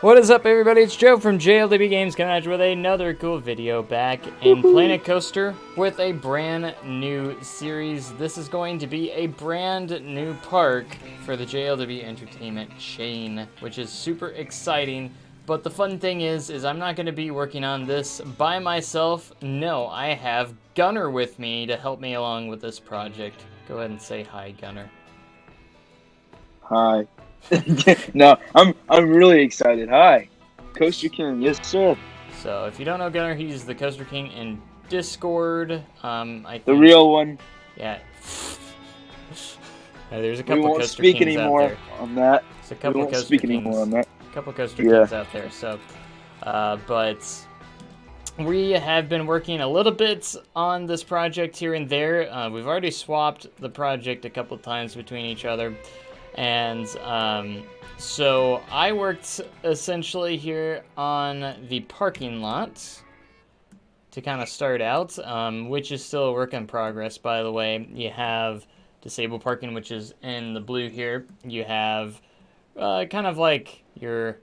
What is up, everybody? It's Joe from JLW Games coming with another cool video back in Planet Coaster with a brand new series. This is going to be a brand new park for the JLW Entertainment chain, which is super exciting. But the fun thing is I'm not going to be working on this by myself. No, I have Gunnar with me to help me along with this project. Go ahead and say hi, Gunnar. Hi. No, I'm really excited. Hi, Coaster King. Yes, sir. So if you don't know Gunnar, he's the Coaster King in Discord. I think, the real one. Yeah. There's a couple we won't Coaster speak Kings anymore out there. on that. There's a couple we won't Coaster speak Kings. anymore on that. A couple Coaster Kings out there. So, but we have been working a little bit on this project here and there. We've already swapped the project a couple times between each other. And so I worked essentially here on the parking lot to kind of start out, which is still a work in progress, by the way. You have disabled parking, which is in the blue here. You have kind of like your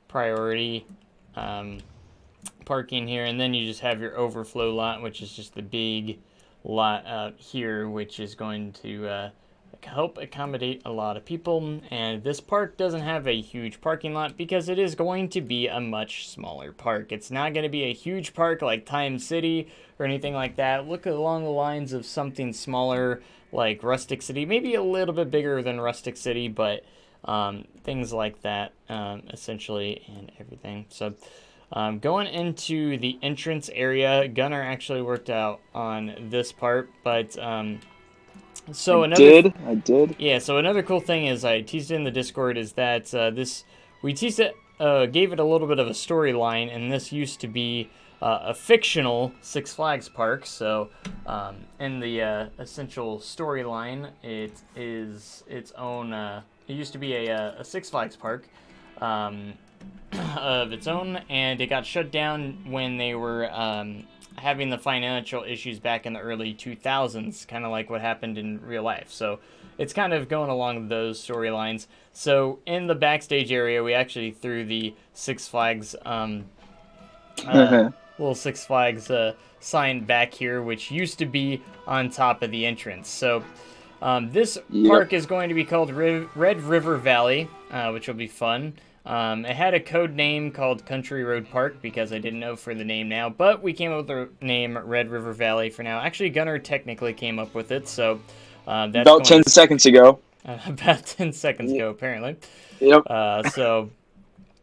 priority parking here, and then you just have your overflow lot, which is just the big lot out here, which is going to help accommodate a lot of people. And this park doesn't have a huge parking lot because it is going to be a much smaller park. It's not going to be a huge park like Time City or anything like that. Look along the lines of something smaller like Rustic City, maybe a little bit bigger than Rustic City, but things like that essentially, and everything. So going into the entrance area, Gunnar actually worked out on this part, but so I did. Yeah, so another cool thing is I teased it in the Discord is that we teased it, gave it a little bit of a storyline, and this used to be a fictional Six Flags park. So in the essential storyline, it is its own. It used to be a Six Flags park of its own, and it got shut down when they were having the financial issues back in the early 2000s, kind of like what happened in real life. So it's kind of going along those storylines. So in the backstage area, we actually threw the Six Flags, little Six Flags sign back here, which used to be on top of the entrance. So this park is going to be called Red River Valley, which will be fun. It had a code name called Country Road Park because I didn't know for the name now, but we came up with the name Red River Valley for now. Actually, Gunnar technically came up with it, so that's about 10 seconds ago. About 10 seconds ago, apparently. Yep. So,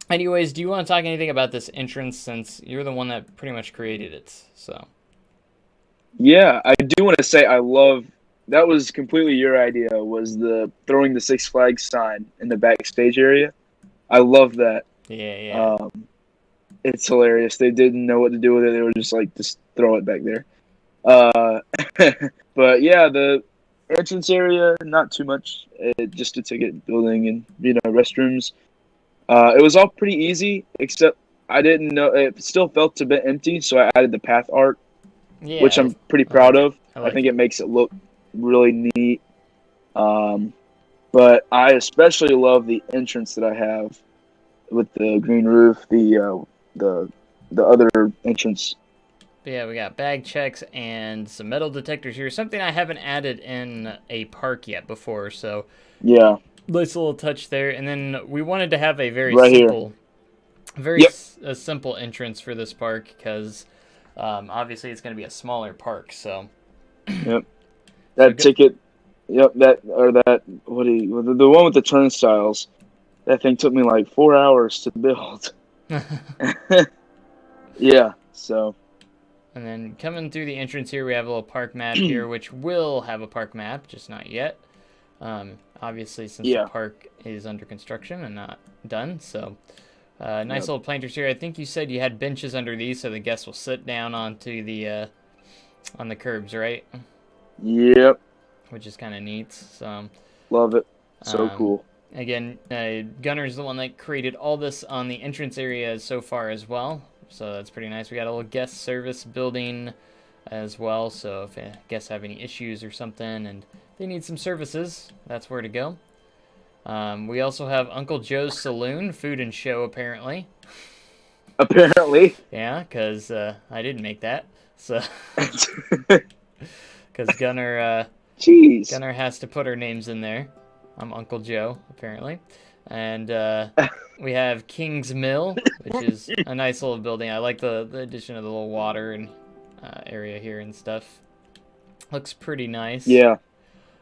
anyways, do you want to talk anything about this entrance since you're the one that pretty much created it? So. Yeah, I do want to say that was completely your idea, was throwing the Six Flags sign in the backstage area. I love that. Yeah. It's hilarious. They didn't know what to do with it. They were just like, just throw it back there. But yeah, the entrance area, not too much. Just a ticket building and, restrooms. It was all pretty easy, except I didn't know. It still felt a bit empty, so I added the path art, which I'm pretty proud of. I think it makes it look really neat. But I especially love the entrance that I have with the green roof, the other entrance. But yeah, we got bag checks and some metal detectors here. Something I haven't added in a park yet before, so yeah, nice little touch there. And then we wanted to have a very simple entrance for this park because obviously it's going to be a smaller park. So yep, that ticket. Yep, the one with the turnstiles. That thing took me like 4 hours to build. Yeah, so. And then coming through the entrance here, we have a little park map here, which will have a park map, just not yet. Obviously, since the park is under construction and not done. So, nice little planters here. I think you said you had benches under these, so the guests will sit down onto the on the curbs, right? Yep. Which is kind of neat. So love it. So cool. Again, Gunnar's the one that created all this on the entrance area so far as well. So that's pretty nice. We got a little guest service building as well. So if guests have any issues or something and they need some services, that's where to go. We also have Uncle Joe's Saloon, food and show, apparently. Apparently. Yeah, because I didn't make that. So, because Jeez. Gunnar has to put our names in there. I'm Uncle Joe, apparently. And we have Kingsmill, which is a nice little building. I like the addition of the little water and area here and stuff. Looks pretty nice. Yeah.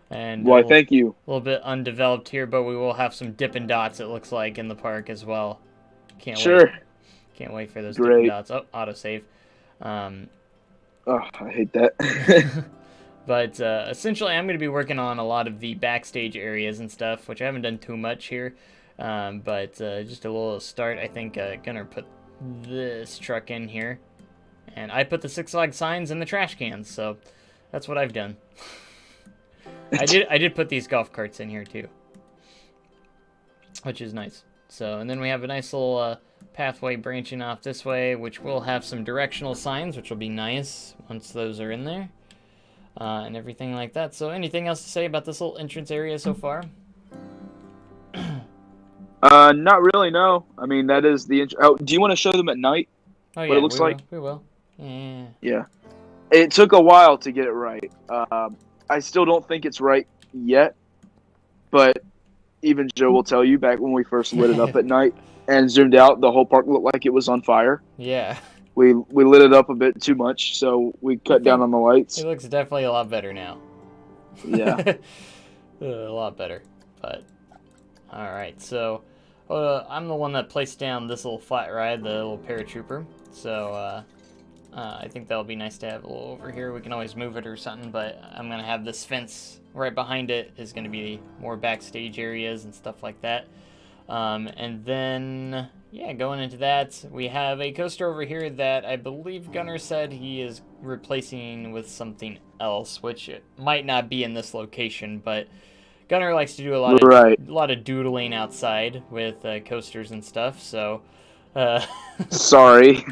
And Why, thank you. A little bit undeveloped here, but we will have some Dippin' Dots, it looks like, in the park as well. Can't wait. Can't wait for those Dippin' Dots. Oh, autosave. Oh, I hate that. But essentially, I'm going to be working on a lot of the backstage areas and stuff, which I haven't done too much here. But just a little start. I think Gunnar put this truck in here. And I put the Six Flags signs in the trash cans, so that's what I've done. I did put these golf carts in here too, which is nice. So, and then we have a nice little pathway branching off this way, which will have some directional signs, which will be nice once those are in there, and everything like that. So, anything else to say about this little entrance area so far? Not really, no. I mean, that is the... Oh, do you want to show them at night? Oh, yeah, what it looks like? We will. Yeah. Yeah. It took a while to get it right. I still don't think it's right yet, but even Joe will tell you back when we first lit it up at night and zoomed out, the whole park looked like it was on fire. Yeah. We lit it up a bit too much, so we cut down on the lights. It looks definitely a lot better now. Yeah. A lot better, but... Alright, so I'm the one that placed down this little flat ride, the little paratrooper. So I think that'll be nice to have a little over here. We can always move it or something, but I'm going to have this fence right behind it is going to be more backstage areas and stuff like that. And then, yeah, going into that, we have a coaster over here that I believe Gunnar said he is replacing with something else, which it might not be in this location, but Gunnar likes to do a lot of doodling outside with coasters and stuff, so... Sorry.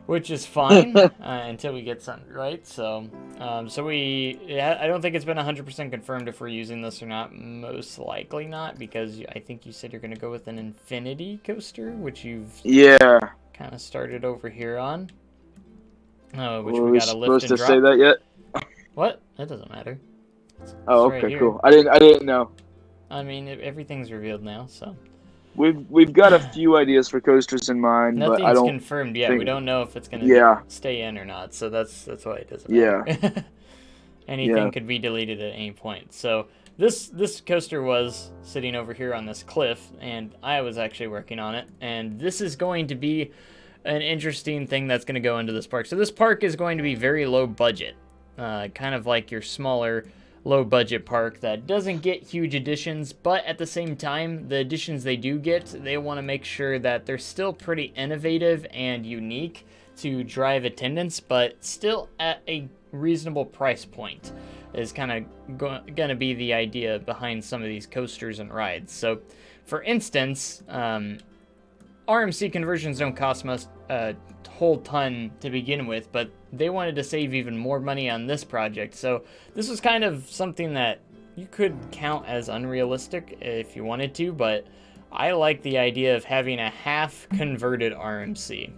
Which is fine until we get something right. So, I don't think it's been 100% confirmed if we're using this or not. Most likely not, because I think you said you're going to go with an infinity coaster, which you've kind of started over here on. Which we got a lift and drop. Supposed to say that yet? What? That doesn't matter. It's okay, right cool. I didn't know. I mean, everything's revealed now, so. We've got a few ideas for coasters in mind, but I don't... Nothing's confirmed yet. We don't know if it's going to stay in or not, so that's why it doesn't matter. Yeah. Anything could be deleted at any point. So this coaster was sitting over here on this cliff, and I was actually working on it, and this is going to be an interesting thing that's going to go into this park. So this park is going to be very low budget, kind of like your smaller low budget park that doesn't get huge additions, but at the same time, the additions they do get, they want to make sure that they're still pretty innovative and unique to drive attendance, but still at a reasonable price point is kind of going to be the idea behind some of these coasters and rides. So for instance, RMC conversions don't cost much a whole ton to begin with, but they wanted to save even more money on this project. So this was kind of something that you could count as unrealistic if you wanted to, but I like the idea of having a half converted RMC.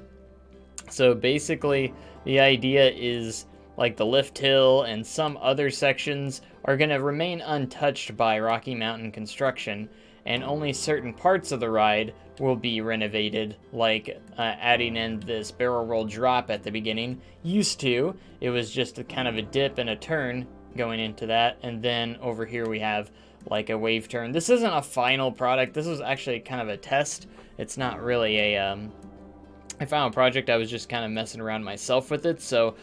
So basically the idea is like the lift hill and some other sections are going to remain untouched by Rocky Mountain construction, and only certain parts of the ride will be renovated, like adding in this barrel roll drop at the beginning. Used to, it was just a kind of a dip and a turn going into that, and then over here we have like a wave turn. This isn't a final product. This was actually kind of a test. It's not really a final project. I was just kind of messing around myself with it. So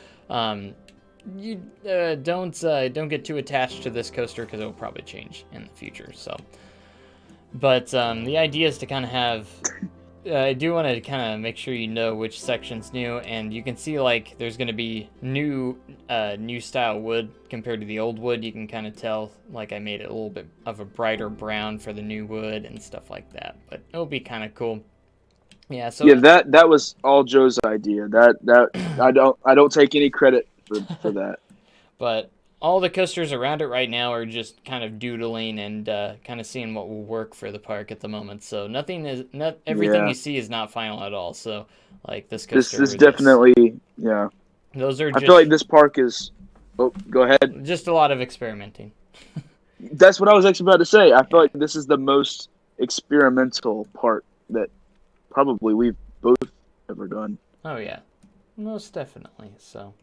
you don't get too attached to this coaster because it will probably change in the future. So. But the idea is to kind of have, I do want to kind of make sure you know which section's new, and you can see like there's going to be new style wood compared to the old wood. You can kind of tell like I made it a little bit of a brighter brown for the new wood and stuff like that, but it'll be kind of cool. Yeah, so that was all Joe's idea. That I don't take any credit for that. But all the coasters around it right now are just kind of doodling and kind of seeing what will work for the park at the moment. So not everything Yeah. you see is not final at all. So like this This coaster is or this, definitely, yeah. those are I feel like just this park is. Oh, go ahead. a lot of experimenting. That's what I was actually about to say. I feel Yeah. like this is the most experimental part that probably we've both ever done. Oh yeah, most definitely. So.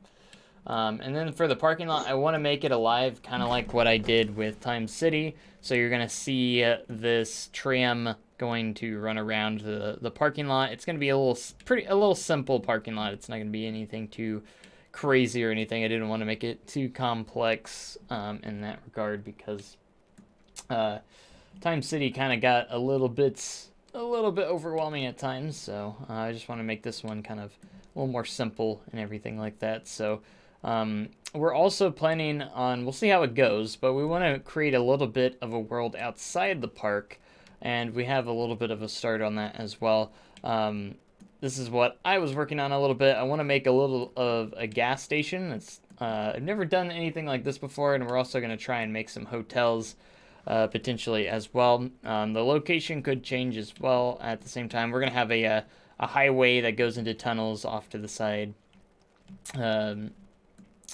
And then for the parking lot, I want to make it alive, kind of like what I did with Time City. So you're going to see this tram going to run around the parking lot. It's going to be a little simple parking lot. It's not going to be anything too crazy or anything. I didn't want to make it too complex in that regard because Time City kind of got a little bit overwhelming at times. So I just want to make this one kind of a little more simple and everything like that. So. We're also planning on, we'll see how it goes, but we want to create a little bit of a world outside the park, and we have a little bit of a start on that as well. This is what I was working on a little bit. I want to make a little of a gas station. I've never done anything like this before, and we're also going to try and make some hotels potentially as well. The location could change as well at the same time. We're going to have a highway that goes into tunnels off to the side.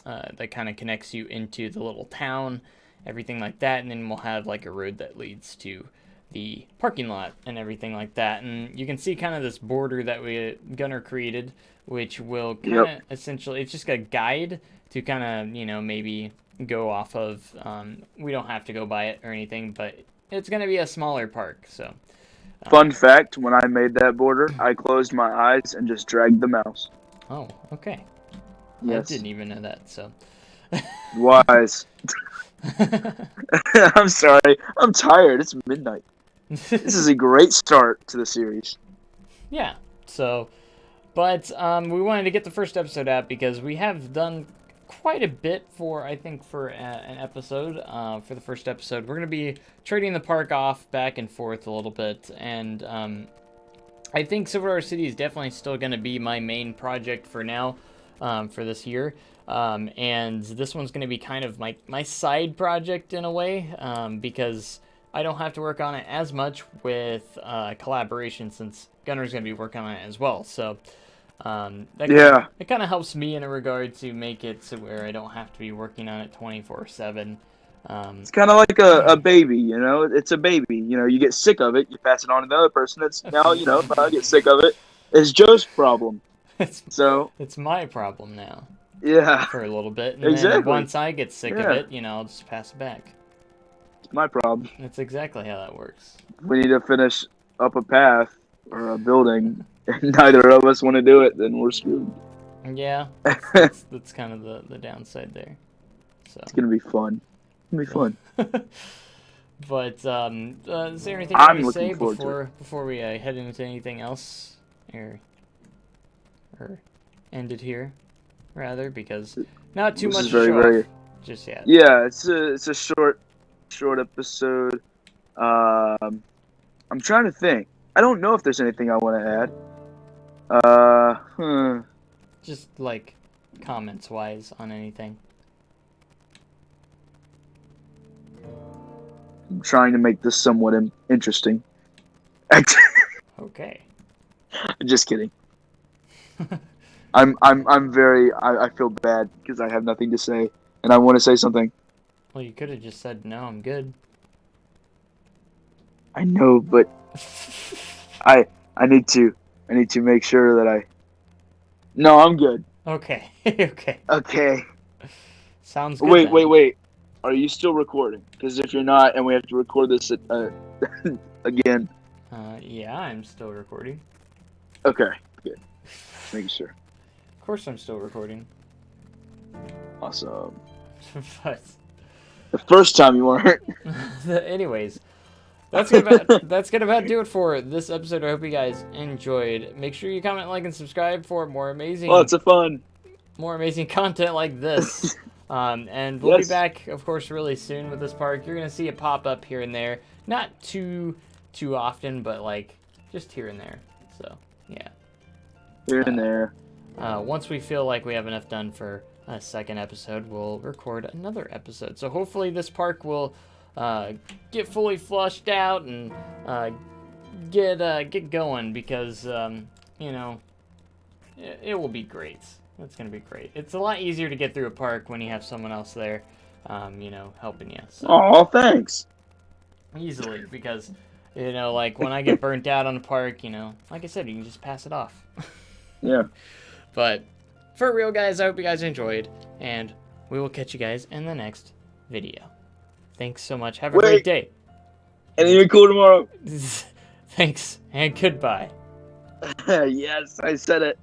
That kind of connects you into the little town, everything like that, and then we'll have like a road that leads to the parking lot and everything like that. And you can see kind of this border that Gunnar created, which will kind of essentially, it's just a guide to kind of, maybe go off of. We don't have to go by it or anything, but it's going to be a smaller park. So Fun fact, when I made that border, I closed my eyes and just dragged the mouse. Oh, okay. Yes. I didn't even know that, so. Wise. I'm sorry. I'm tired. It's midnight. This is a great start to the series. Yeah, so, but we wanted to get the first episode out because we have done quite a bit for an episode. For the first episode, we're going to be trading the park off back and forth a little bit, and I think Silver City is definitely still going to be my main project for now. For this year, and this one's going to be kind of my side project in a way, because I don't have to work on it as much with collaboration since Gunnar's going to be working on it as well. So it kind of helps me in a regard to make it so where I don't have to be working on it 24/7. It's kind of like a baby, It's a baby. You get sick of it, you pass it on to the other person. It's now, if I get sick of it, it's Joe's problem. It's my problem now. Yeah. For a little bit. And exactly. then once I get sick of it, I'll just pass it back. It's my problem. That's exactly how that works. We need to finish up a path or a building, and neither of us want to do it, then we're screwed. Yeah. That's kind of the downside there. So. It's going to be fun. It's going to be fun. But, is there anything you want to say before we head into anything else? Or end it here, rather, because not too much to show off just yet. Yeah, it's a short episode. I'm trying to think. I don't know if there's anything I want to add. Just like comments wise on anything. I'm trying to make this somewhat interesting. Okay. Just kidding. I feel bad because I have nothing to say and I want to say something. Well, you could have just said no, I'm good. I know, but I need to make sure that No, I'm good. Okay. Okay. Sounds good. Wait. Are you still recording? Because if you're not, and we have to record this again. Yeah, I'm still recording. Okay, good. Making sure. Of course I'm still recording. Awesome. But the first time you weren't. Anyways, that's gonna about do it for this episode. I hope you guys enjoyed. Make sure you comment, like, and subscribe for more amazing content like this. And we'll be back, of course, really soon with this park. You're gonna see it pop up here and there, not too often, but like just here and there. So yeah. Here and there. Once we feel like we have enough done for second episode, we'll record another episode. So hopefully this park will get fully flushed out and get going, because you know, it will be great. It's gonna be great. It's a lot easier to get through a park when you have someone else there, you know, helping you. So. Oh, thanks. Easily, because, you know, like when I get burnt out on a park, you know, like I said, you can just pass it off. Yeah. But for real, guys, I hope you guys enjoyed, and we will catch you guys in the next video. Thanks so much. Have a great day. Anything cool tomorrow? Thanks, and goodbye. Yes, I said it.